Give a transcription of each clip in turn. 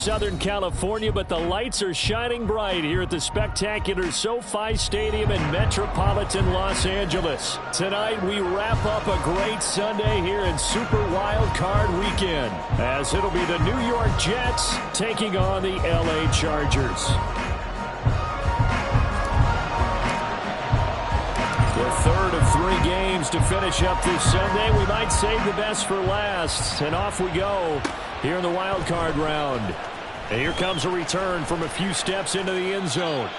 Southern California, but the lights are shining bright here at the spectacular SoFi Stadium in metropolitan Los Angeles. Tonight, we wrap up a great Sunday here in Super Wild Card Weekend, as it'll be the New York Jets taking on the LA Chargers. The third of 3 games to finish up this Sunday. We might save the best for last, and off we go here in the wild card round. And here comes a return from a few steps into the end zone.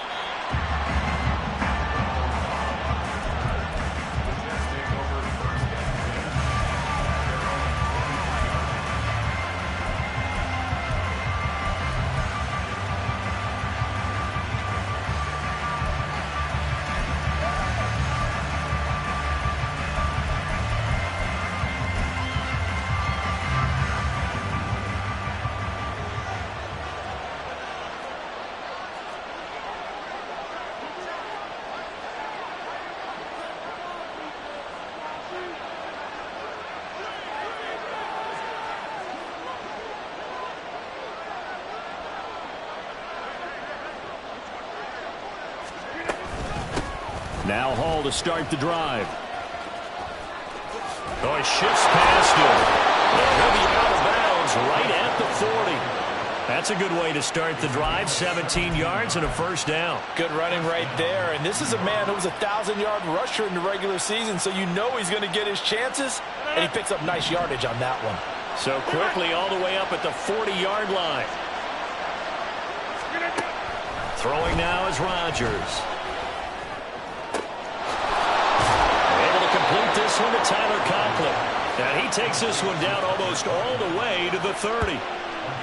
Now Hall to start the drive. Oh, he shifts past him. Oh, he'll be out of bounds right at the 40. That's a good way to start the drive. 17 yards and a first down. Good running right there. And this is a man who was a 1,000-yard rusher in the regular season, so you know he's going to get his chances, and he picks up nice yardage on that one. So quickly all the way up at the 40-yard line. Throwing now is Rodgers. This one to Tyler Conklin. And he takes this one down almost all the way to the 30.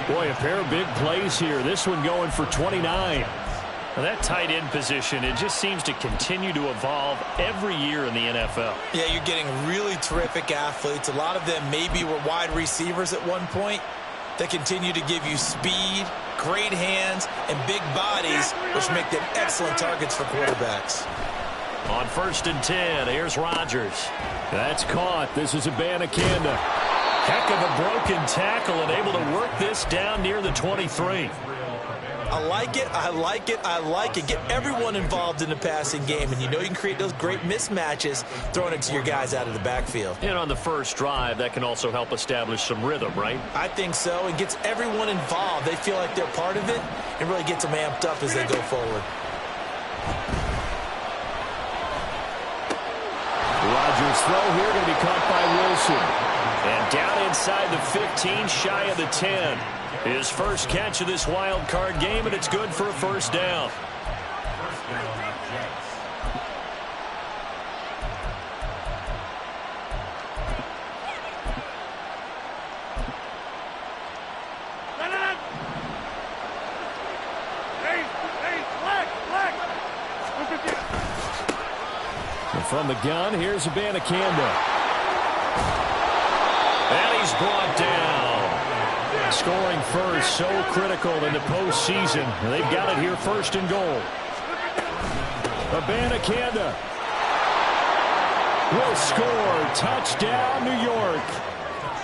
Boy, a pair of big plays here. This one going for 29. Now that tight end position, it just seems to continue to evolve every year in the NFL. Yeah, you're getting really terrific athletes. A lot of them maybe were wide receivers at one point. They continue to give you speed, great hands, and big bodies, which make them excellent targets for quarterbacks. On 1st and 10, here's Rodgers. That's caught. This is Abanikanda. Heck of a broken tackle and able to work this down near the 23. I like it. I like it. I like it. Get everyone involved in the passing game, and you know you can create those great mismatches throwing it to your guys out of the backfield. And on the first drive, that can also help establish some rhythm, right? I think so. It gets everyone involved. They feel like they're part of it and really gets them amped up as they go forward. Rodgers' throw here going to be caught by Wilson. And down inside the 15, shy of the 10. His first catch of this wild card game, and it's good for a first down. From the gun, here's Abanikanda. And he's brought down. Scoring first, so critical in the postseason. They've got it here, 1st and goal. Abanikanda will score. Touchdown, New York.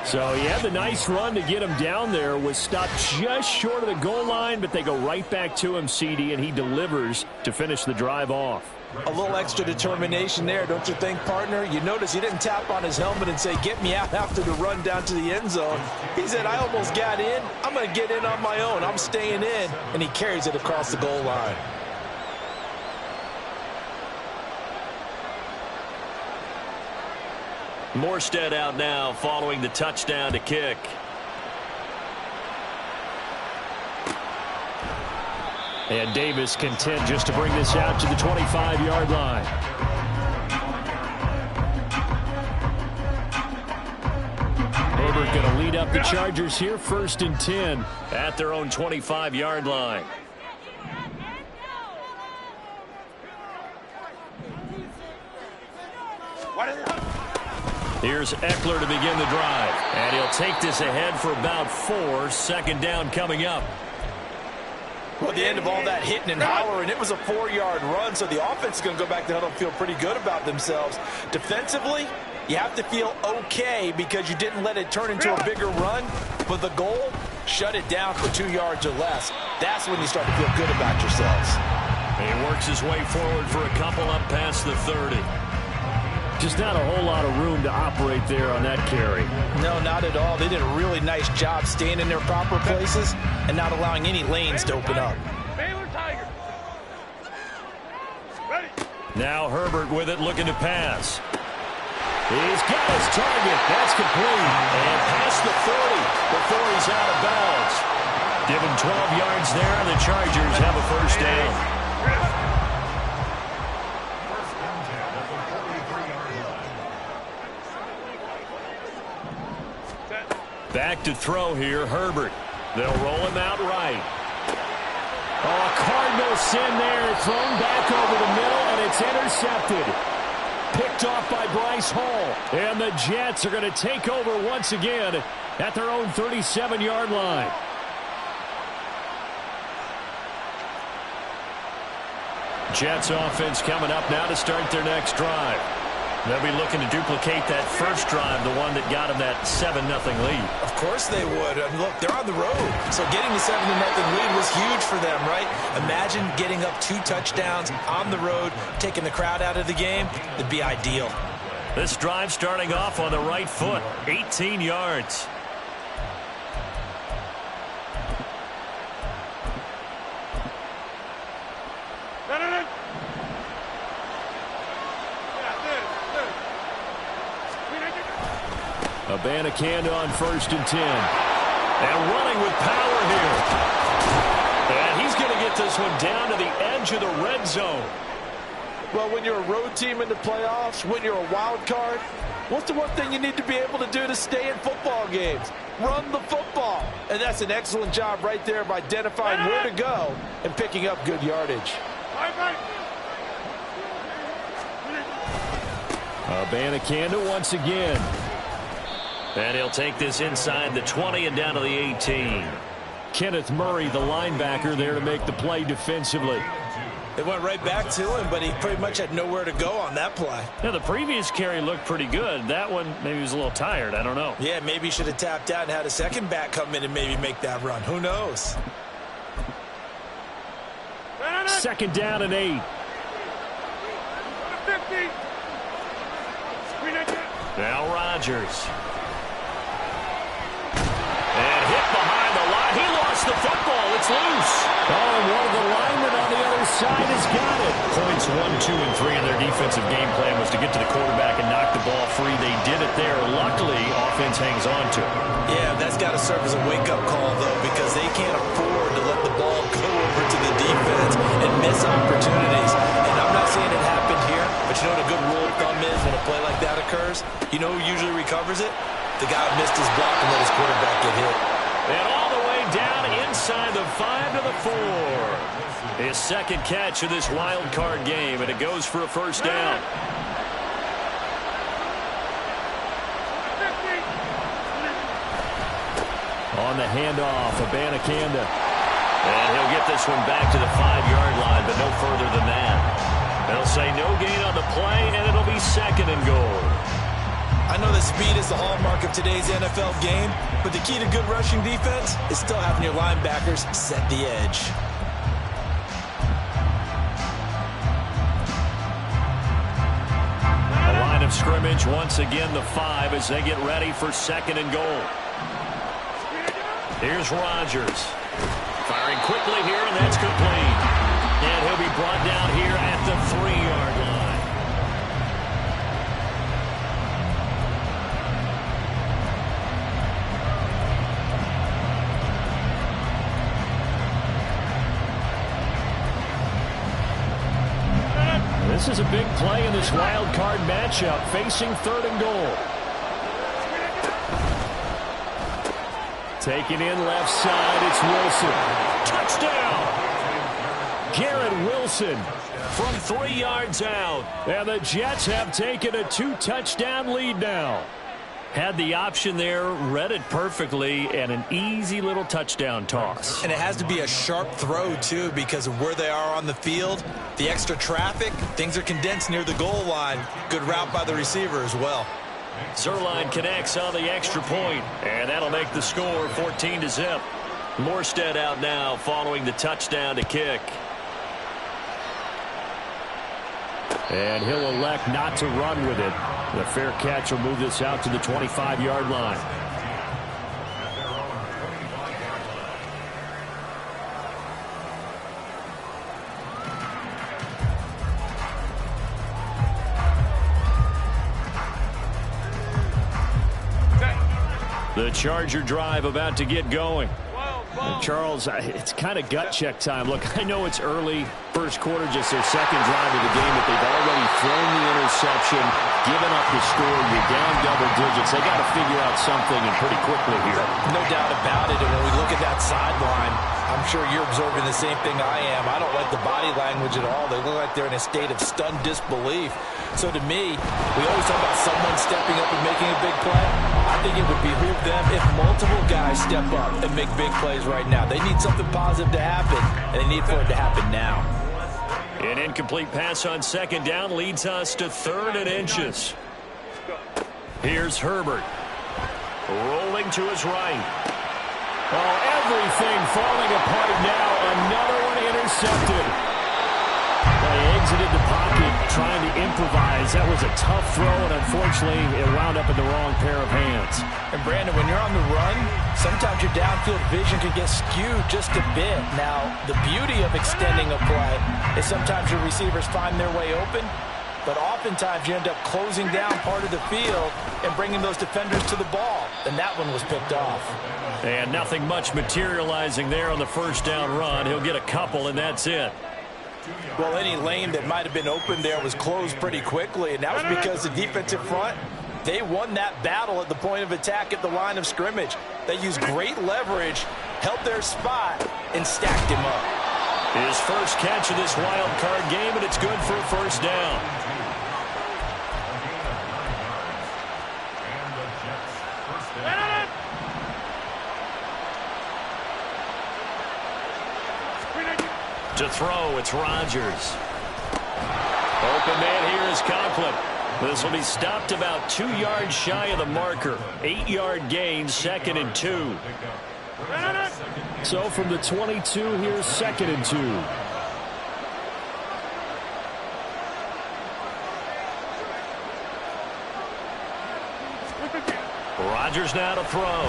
So he had the nice run to get him down there. Was stopped just short of the goal line, but they go right back to him, CD, and he delivers to finish the drive off. A little extra determination there, don't you think, partner? You notice he didn't tap on his helmet and say, get me out after the run down to the end zone. He said, I almost got in. I'm going to get in on my own. I'm staying in. And he carries it across the goal line. Morstead out now following the touchdown to kick. And Davis content just to bring this out to the 25-yard line. Herbert going to lead up the Chargers here, 1st and 10 at their own 25-yard line. Here's Eckler to begin the drive. And he'll take this ahead for about 4. Second down coming up. Well, at the end of all that hitting and hollering, it was a 4-yard run, so the offense is going to go back to huddle and feel pretty good about themselves. Defensively, you have to feel okay because you didn't let it turn into a bigger run, but the goal shut it down for 2 yards or less. That's when you start to feel good about yourselves. He works his way forward for a couple up past the 30. Just not a whole lot of room to operate there on that carry. No, not at all. They did a really nice job staying in their proper places and not allowing any lanes to open up. Now Herbert with it, looking to pass. He's got his target. That's complete. And past the 40 before he's out of bounds. Give him 12 yards there, and the Chargers have a first down. Back to throw here, Herbert. They'll roll him out right. Oh, Cardinal sin there, thrown back over the middle, and it's intercepted. Picked off by Bryce Hall. And the Jets are going to take over once again at their own 37-yard line. Jets offense coming up now to start their next drive. They'll be looking to duplicate that first drive, the one that got them that 7-0 lead. Of course they would. I mean, look, they're on the road. So getting the 7-0 lead was huge for them, right? Imagine getting up 2 touchdowns on the road, taking the crowd out of the game. It'd be ideal. This drive starting off on the right foot, 18 yards. Abanikanda on 1st and 10. And running with power here. And he's going to get this one down to the edge of the red zone. Well, when you're a road team in the playoffs, when you're a wild card, what's the one thing you need to be able to do to stay in football games? Run the football. And that's an excellent job right there of identifying where to go and picking up good yardage. Abanikanda once again. And he'll take this inside the 20 and down to the 18. Kenneth Murray, the linebacker, there to make the play defensively. It went right back to him, but he pretty much had nowhere to go on that play. Yeah, the previous carry looked pretty good. That one, maybe he was a little tired. I don't know. Yeah, maybe he should have tapped out and had a second back come in and maybe make that run. Who knows? 2nd down and 8. Now Rodgers. And hit behind the line. He lost the football. It's loose. Oh, and one of the linemen on the other side has got it. Points 1, 2, and 3 in their defensive game plan was to get to the quarterback and knock the ball free. They did it there. Luckily, offense hangs on to it. Yeah, that's got to serve as a wake-up call, though, because they can't afford to let the ball go over to the defense and miss opportunities. And I'm not saying it happened here, but you know what a good rule of thumb is when a play like that occurs? You know who usually recovers it? The guy who missed his block and let his quarterback get hit. And all the way down inside the 5 to the 4. His second catch of this wild card game, and it goes for a first down. On the handoff, Abanikanda. And he'll get this one back to the 5-yard line, but no further than that. They'll say no gain on the play, and it'll be 2nd and goal. I know that speed is the hallmark of today's NFL game, but the key to good rushing defense is still having your linebackers set the edge. A line of scrimmage, once again the 5 as they get ready for 2nd and goal. Here's Rodgers. Firing quickly here, and that's complete. And he'll be brought down here at the 3-yard line. This is a big play in this wild card matchup, facing 3rd and goal. Taken in left side, it's Wilson. Touchdown! Garrett Wilson from 3 yards out. And the Jets have taken a 2-touchdown lead now. Had the option there, read it perfectly, and an easy little touchdown toss. And it has to be a sharp throw, too, because of where they are on the field. The extra traffic, things are condensed near the goal line. Good route by the receiver as well. Zerline connects on the extra point, and that'll make the score 14-0. Morstead out now following the touchdown to kick. And he'll elect not to run with it. The fair catch will move this out to the 25-yard line. The Charger drive about to get going. And Charles, it's kind of gut check time. Look, I know it's early, first quarter, just their second drive of the game, but they've already thrown the interception, given up the score. You're down double digits. They got to figure out something, and pretty quickly here. No doubt about it. And when we look at that sideline, I'm sure you're observing the same thing I am. I don't like the body language at all. They look like they're in a state of stunned disbelief. So to me, we always talk about someone stepping up and making a big play. I think it would behoove them if multiple guys step up and make big plays right now. They need something positive to happen, and they need for it to happen now. An incomplete pass on second down leads us to 3rd and inches. Here's Herbert. Rolling to his right. Oh, everything falling apart now. Another one intercepted. They exited the pocket trying to improvise. That was a tough throw, and unfortunately, it wound up in the wrong pair of hands. And Brandon, when you're on the run, sometimes your downfield vision can get skewed just a bit. Now, the beauty of extending a play is sometimes your receivers find their way open, but oftentimes you end up closing down part of the field and bringing those defenders to the ball, and that one was picked off. And nothing much materializing there on the first down run. He'll get a couple, and that's it. Well, any lane that might have been open there was closed pretty quickly, and that was because the defensive front, they won that battle at the point of attack at the line of scrimmage. They used great leverage, held their spot, and stacked him up. His first catch of this wild card game, and it's good for a first down. To throw, it's Rodgers. Open man here is Conklin. This will be stopped about 2 yards shy of the marker. 8-yard gain, 2nd and 2. So from the 22, here's 2nd and 2. Rodgers now to throw.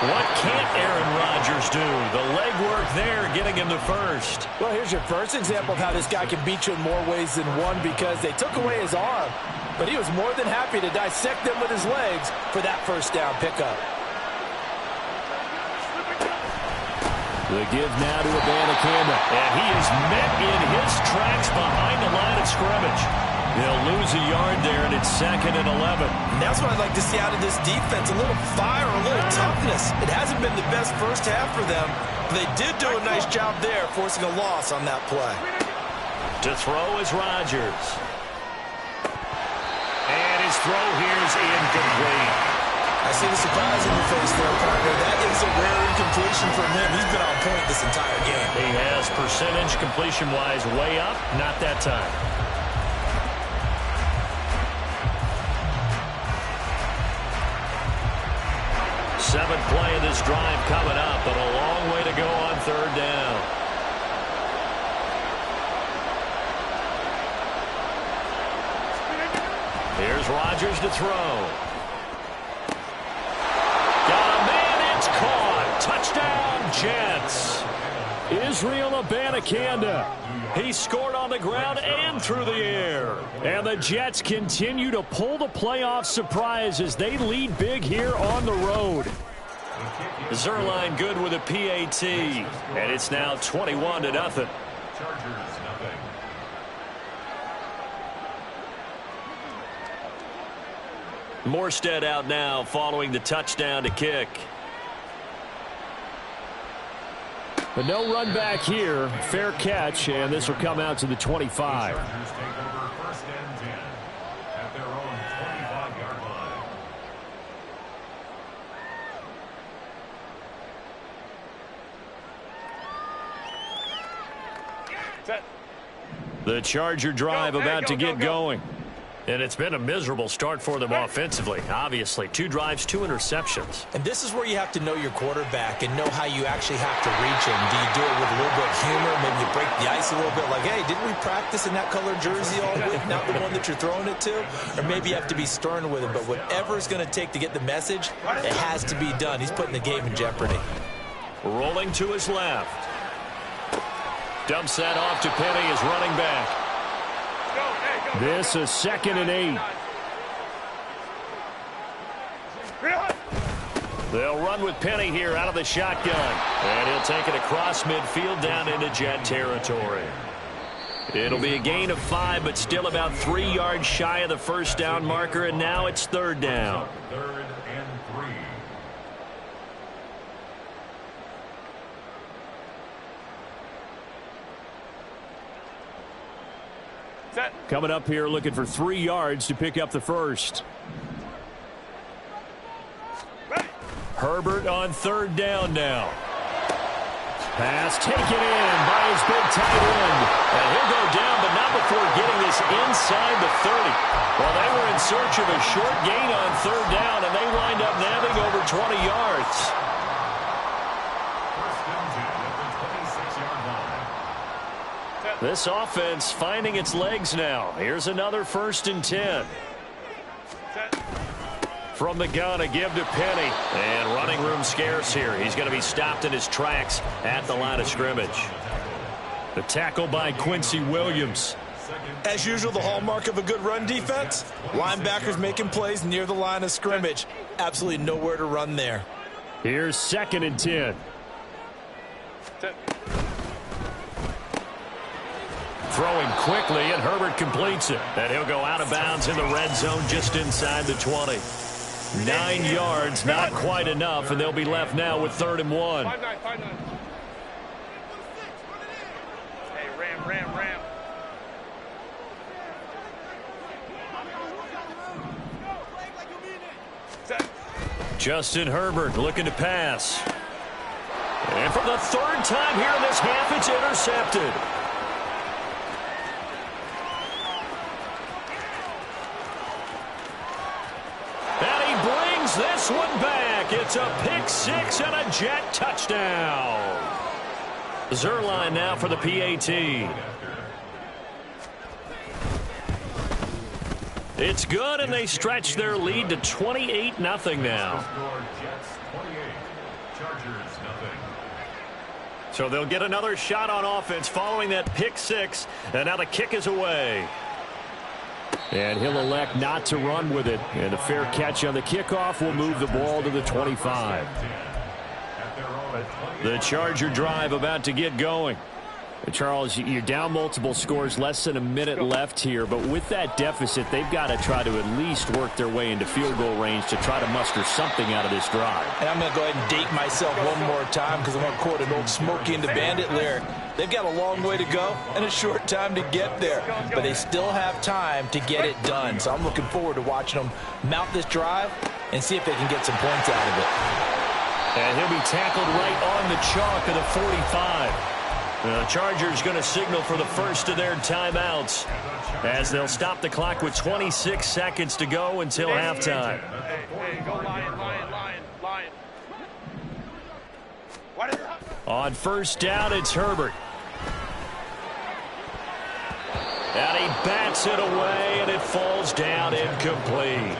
What can't Aaron Rodgers do? The legwork there getting him to first. Well, here's your first example of how this guy can beat you in more ways than one, because they took away his arm, but he was more than happy to dissect them with his legs for that first down pickup. The give now to Abanikanda. And he is met in his tracks behind the line of scrimmage. They'll lose a yard there, and it's 2nd and 11. And that's what I'd like to see out of this defense, a little fire, a little toughness. It hasn't been the best first half for them, but they did do a nice job there, forcing a loss on that play. To throw is Rodgers. And his throw here is incomplete. I see the surprise in your face there, partner. That is a rare incompletion from him. He's been on point this entire game. He has percentage completion-wise way up, not that time. Seventh play of this drive coming up, but a long way to go on 3rd down. Here's Rodgers to throw. Got a man, it's caught. Touchdown, Jets. Israel Abanikanda. He scored on the ground and through the air. And the Jets continue to pull the playoff surprise as they lead big here on the road. Zerline good with a PAT. And it's now 21-0. Morstead out now following the touchdown to kick. But no run back here. Fair catch, and this will come out to the 25. The Charger drive about to get going. And it's been a miserable start for them offensively. Obviously, 2 drives, 2 interceptions. And this is where you have to know your quarterback and know how you actually have to reach him. Do you do it with a little bit of humor? Maybe you break the ice a little bit like, hey, didn't we practice in that color jersey all week, not the one that you're throwing it to? Or maybe you have to be stern with him. But whatever it's going to take to get the message, it has to be done. He's putting the game in jeopardy. Rolling to his left. Dumps that off to Penny as running back. This is 2nd and 8. They'll run with Penny here out of the shotgun. And he'll take it across midfield down into Jet territory. It'll be a gain of 5, but still about 3 yards shy of the first down marker, and now it's 3rd down. 3rd and 3. Coming up here looking for 3 yards to pick up the first. Herbert on 3rd down now. Pass taken in by his big tight end. And he'll go down, but not before getting this inside the 30. Well, they were in search of a short gain on 3rd down, and they wind up nabbing over 20 yards. This offense finding its legs now. Here's another 1st and 10. From the gun, a give to Penny. And running room scarce here. He's going to be stopped in his tracks at the line of scrimmage. The tackle by Quincy Williams. As usual, the hallmark of a good run defense, linebackers making plays near the line of scrimmage. Absolutely nowhere to run there. Here's 2nd and 10. Throwing quickly, and Herbert completes it. And he'll go out of bounds in the red zone just inside the 20. 9 yards, not quite enough, and they'll be left now with 3rd and 1. Hey, ram. Justin Herbert looking to pass. And for the 3rd time here in this half, it's intercepted. This one back. It's a pick 6 and a Jet touchdown. Zerline now for the PAT. It's good, and they stretch their lead to 28-0 now. So they'll get another shot on offense following that pick 6, and now the kick is away. And he'll elect not to run with it. And a fair catch on the kickoff will move the ball to the 25. The Charger drive about to get going. Charles, you're down multiple scores, less than a minute left here. But with that deficit, they've got to try to at least work their way into field goal range to try to muster something out of this drive. And I'm going to go ahead and date myself one more time because I'm going to quote an old Smokey and the Bandit lyric. They've got a long way to go and a short time to get there. But they still have time to get it done. So I'm looking forward to watching them mount this drive and see if they can get some points out of it. And he'll be tackled right on the chalk of the 45. The Chargers going to signal for the first of their timeouts as they'll stop the clock with 26 seconds to go until halftime. Hey, go Lion. On 1st down, it's Herbert. And he bats it away, and it falls down incomplete.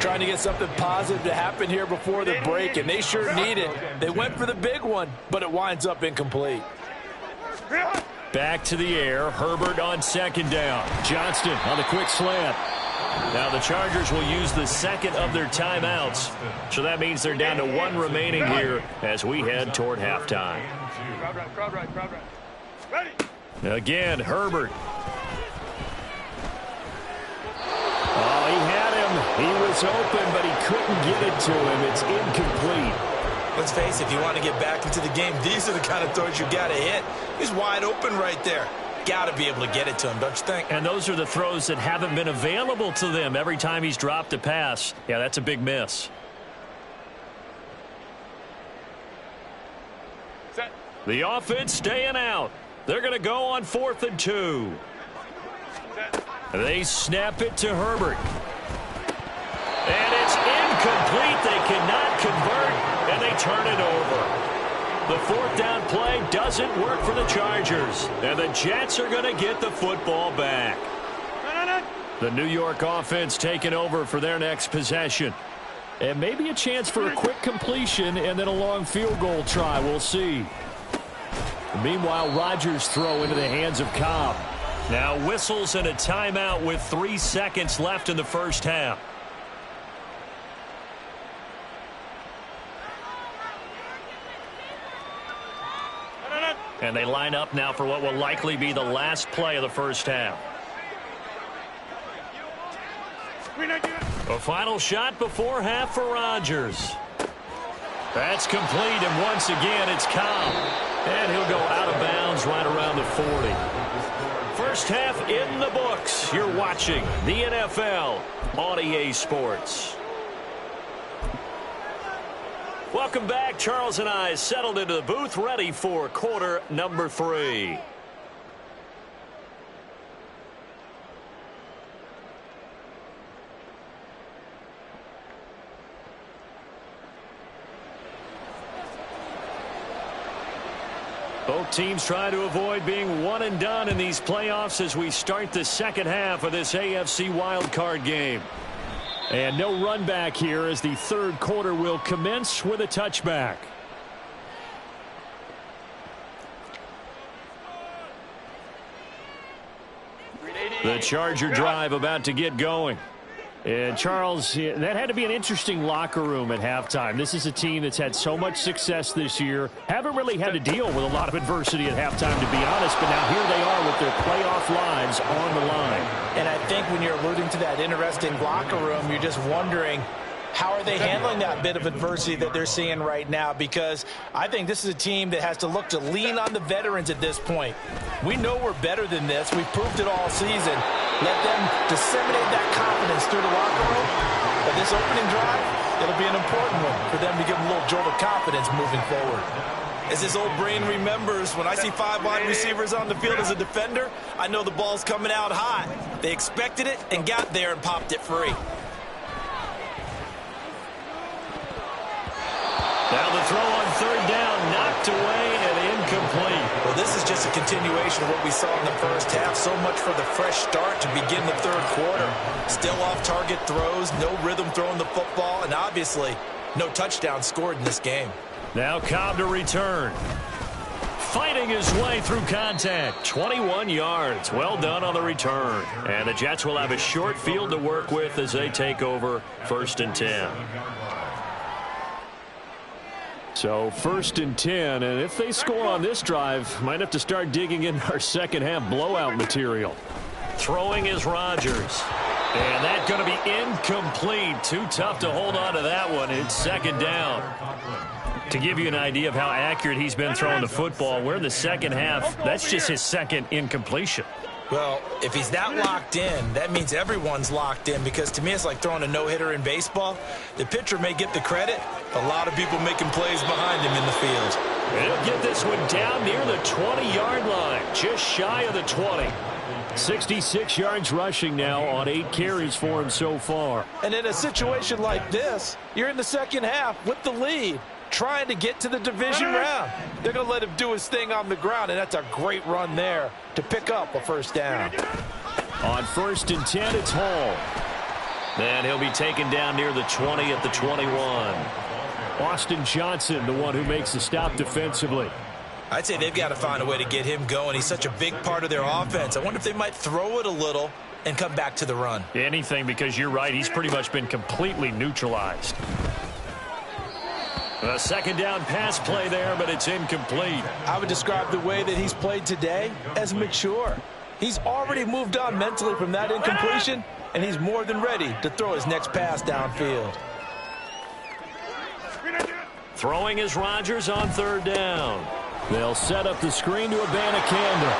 Trying to get something positive to happen here before the break, and they sure need it. They went for the big one, but it winds up incomplete. Back to the air. Herbert on 2nd down. Johnston on the quick slant. Now the Chargers will use the 2nd of their timeouts. So that means they're down to 1 remaining here as we head toward halftime. Crowd right. Ready. Again, Herbert. Oh, he had him. He was open, but he couldn't get it to him. It's incomplete. Let's face it, if you want to get back into the game, these are the kind of throws you got to hit. He's wide open right there. Got to be able to get it to him, don't you think? And those are the throws that haven't been available to them every time he's dropped a pass. Yeah, that's a big miss. Set. The offense staying out. They're going to go on 4th and 2. Set. They snap it to Herbert. And it's incomplete. They cannot convert, and they turn it over. The fourth down play doesn't work for the Chargers, and the Jets are going to get the football back. The New York offense taking over for their next possession. And maybe a chance for a quick completion and then a long field goal try. We'll see. Meanwhile, Rodgers throw into the hands of Cobb. Now whistles and a timeout with 3 seconds left in the first half. And they line up now for what will likely be the last play of the first half. A final shot before half for Rodgers. That's complete, and once again it's Cobb. And he'll go out of bounds right around the 40. First half in the books. You're watching the NFL on EA Sports. Welcome back. Charles and I settled into the booth, ready for quarter number 3. Both teams try to avoid being one and done in these playoffs as we start the second half of this AFC wildcard game. And no run back here as the third quarter will commence with a touchback. The Charger drive about to get going. And Charles, that had to be an interesting locker room at halftime. This is a team that's had so much success this year. Haven't really had to deal with a lot of adversity at halftime, to be honest. But now here they are with their playoff lives on the line. And I think when you're alluding to that interesting locker room, you're just wondering, how are they handling that bit of adversity that they're seeing right now? Because I think this is a team that has to look to lean on the veterans at this point. We know we're better than this. We've proved it all season. Let them disseminate that confidence through the locker room. But this opening drive, it'll be an important one for them to give them a little jolt of confidence moving forward. As his old brain remembers, when I see 5 wide receivers on the field as a defender, I know the ball's coming out hot. They expected it and got there and popped it free. Now the throw on third down, knocked away and incomplete. Well, this is just a continuation of what we saw in the first half. So much for the fresh start to begin the third quarter. Still off-target throws, no rhythm throwing the football, and obviously no touchdown scored in this game. Now Cobb to return. Fighting his way through contact. 21 yards. Well done on the return. And the Jets will have a short field to work with as they take over 1st and 10. So 1st and 10, and if they score on this drive, might have to start digging in our second half blowout material. Throwing is Rodgers. And that's going to be incomplete. Too tough to hold on to that one. It's 2nd down. To give you an idea of how accurate he's been throwing the football, we're in the second half. That's just his 2nd incompletion. Well, if he's that locked in, that means everyone's locked in, because to me it's like throwing a no-hitter in baseball. The pitcher may get the credit. A lot of people making plays behind him in the field. He'll get this one down near the 20-yard line, just shy of the 20. 66 yards rushing now on 8 carries for him so far. And in a situation like this, you're in the second half with the lead, trying to get to the division round. They're going to let him do his thing on the ground, and that's a great run there to pick up a 1st down. On 1st and 10, it's Hall. And he'll be taken down near the 20 at the 21. Austin Johnson, the one who makes the stop defensively. I'd say they've got to find a way to get him going. He's such a big part of their offense. I wonder if they might throw it a little and come back to the run. Anything, because you're right. He's pretty much been completely neutralized. A 2nd down pass play there, but it's incomplete. I would describe the way that he's played today as mature. He's already moved on mentally from that incompletion, and he's more than ready to throw his next pass downfield. Throwing is Rodgers on 3rd down. They'll set up the screen to Abanikanda.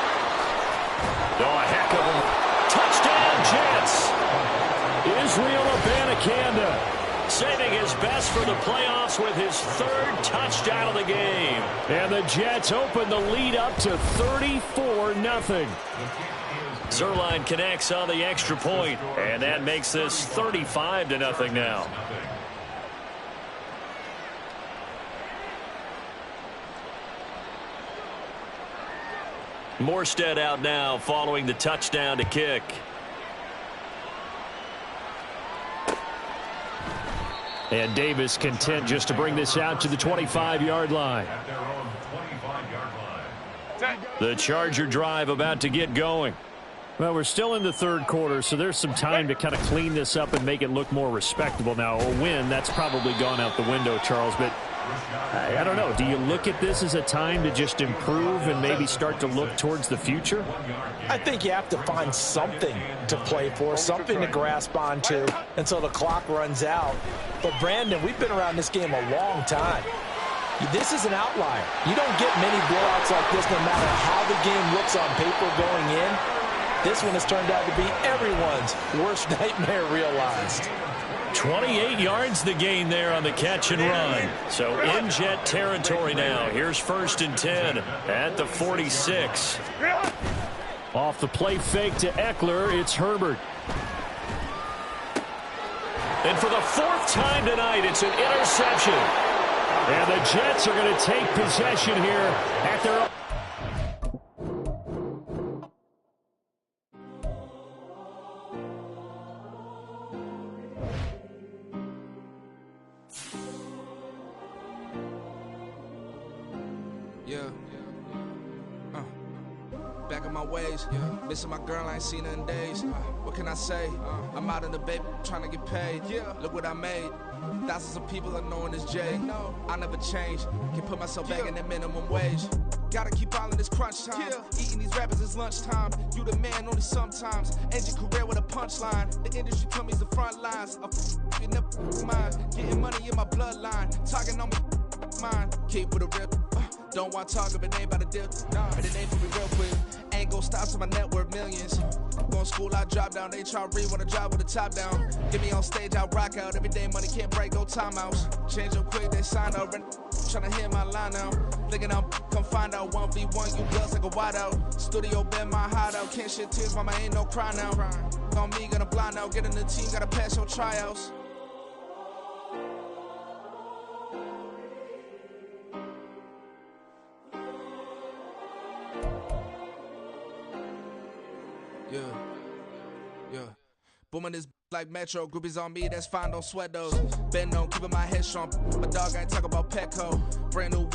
Oh, a heck of a touchdown, Jets. Israel Abanikanda saving his best for the playoffs with his 3rd touchdown of the game. And the Jets open the lead up to 34-0. Zerline connects on the extra point, and that makes this 35-0 now. Morstead out now following the touchdown to kick. And Davis content just to bring this out to the 25-yard line. The Charger drive about to get going. Well, we're still in the third quarter, so there's some time to kind of clean this up and make it look more respectable now. A win, that's probably gone out the window, Charles, but I don't know. Do you look at this as a time to just improve and maybe start to look towards the future? I think you have to find something to play for, something to grasp onto until the clock runs out. But, Brandon, we've been around this game a long time. This is an outlier. You don't get many blowouts like this no matter how the game looks on paper going in. This one has turned out to be everyone's worst nightmare realized. 28 yards the gain there on the catch and run. So in Jet territory now. Here's 1st and 10 at the 46. Off the play fake to Eckler, it's Herbert. And for the 4th time tonight, it's an interception. And the Jets are going to take possession here at their own. Back in my ways, missing my girl, I ain't seen her in days. What can I say? I'm out in the baby, trying to get paid. Look what I made. Thousands of people are knowing this Jay. I never change. Can put myself back in that minimum wage. Gotta keep all in this crunch time. Eating these rappers is lunchtime. You the man only sometimes. End your career with a punchline. The industry told me it's the front lines. You never mind. Getting money in my bloodline. Talking on me, mine. Keep with a rip. Don't want to talk if it ain't about a dip. But it ain't for me real quick. Ain't gon' stop till my net worth millions. Going school, I drop down. They try to read when I drive with the top down. Get me on stage, I rock out. Every day money can't break, no timeouts. Change them quick, they sign up. Tryna hear my line now. Thinking I'm come find out 1v1, you buzz like a wideout. Studio been my hideout. Can't shed tears, mama ain't no cry now. On me, gonna blind out. Get in the team, gotta pass your tryouts. Yeah. Booming this like Metro. Groupies on me, that's fine, don't sweat those. Been on keeping my head strong. My dog ain't talk about Petco. Brand new